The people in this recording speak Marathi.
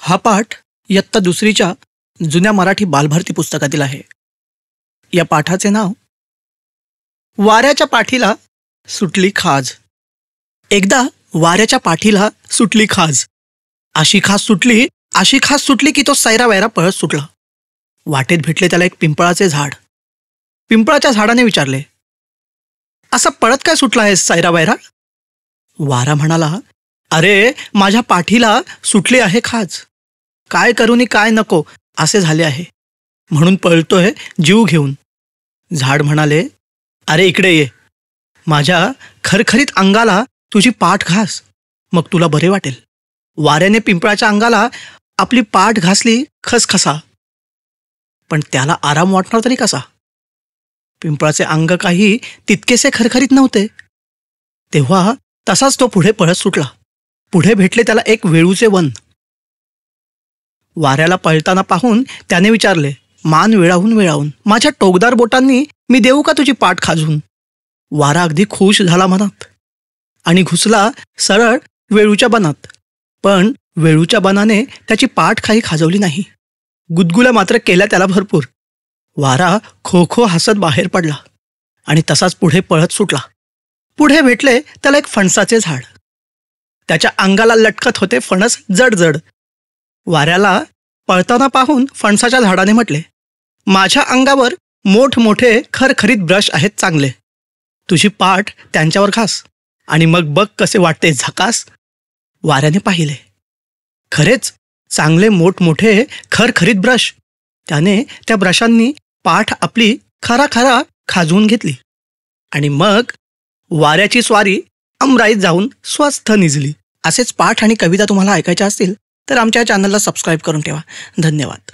हा पाठ इयत्ता दुसरीच्या जुन्या मराठी बालभारती पुस्तकातील आहे. या पाठाचे नाव वाऱ्याच्या पाठीला सुटली खाज. एकदा वाऱ्याच्या पाठीला सुटली खाज. अशी खास सुटली की तो सैरावैरा पळत सुटला. वाटेत भेटले त्याला एक पिंपळाचे झाड. पिंपळाच्या झाडाने विचारले, असा पळत काय सुटला आहेस सैरावैरा? वारा म्हणाला, अरे माझ्या पाठीला सुटली आहे खाज. काय करू नी काय नको असे झाले आहे, म्हणून पळतोय जीव घेऊन. झाड म्हणाले, अरे इकडे ये, माझ्या खरखरीत अंगाला तुझी पाठ घास, मग तुला बरे वाटेल. वाऱ्याने पिंपळाच्या अंगाला आपली पाठ घासली खसखसा, पण त्याला आराम वाटणार तरी कसा? पिंपळाचे अंग काही तितकेसे खरखरीत नव्हते. तेव्हा तसाच तो पुढे पळत सुटला. पुढे भेटले त्याला एक वेळूचे वन. वाऱ्याला पळताना पाहून त्याने विचारले, मान वेळाहून माझ्या टोकदार बोटांनी मी देऊ का तुझी पाठ खाजून? वारा अगदी खुश झाला मनात आणि घुसला सरळ वेळूच्या बनात. पण वेळूच्या बनाने त्याची पाठ काही खाजवली नाही. गुदगुल्या मात्र केल्या त्याला भरपूर. वारा खो खो हसत बाहेर पडला आणि तसाच पुढे पळत सुटला. पुढे भेटले त्याला एक फणसाचे झाड. त्याच्या अंगाला लटकत होते फणस जड. वाऱ्याला पळताना पाहून फणसाच्या झाडाने म्हटले, माझ्या अंगावर मोठमोठे खरखरीत ब्रश आहेत चांगले, तुझी पाठ त्यांच्यावर घास आणि मग बघ कसे वाटते झकास. वाऱ्याने पाहिले, खरेच चांगले मोठमोठे खरखरीत ब्रश. त्याने त्या ब्रशांनी पाठ आपली खरा खाजवून घेतली आणि मग वाऱ्याची स्वारी अमराईत जाऊन स्वस्थ निजली. असेच पाठ आणि कविता तुम्हाला ऐकायच्या असतील तर आमच्या चॅनलला सबस्क्राईब करून ठेवा. धन्यवाद.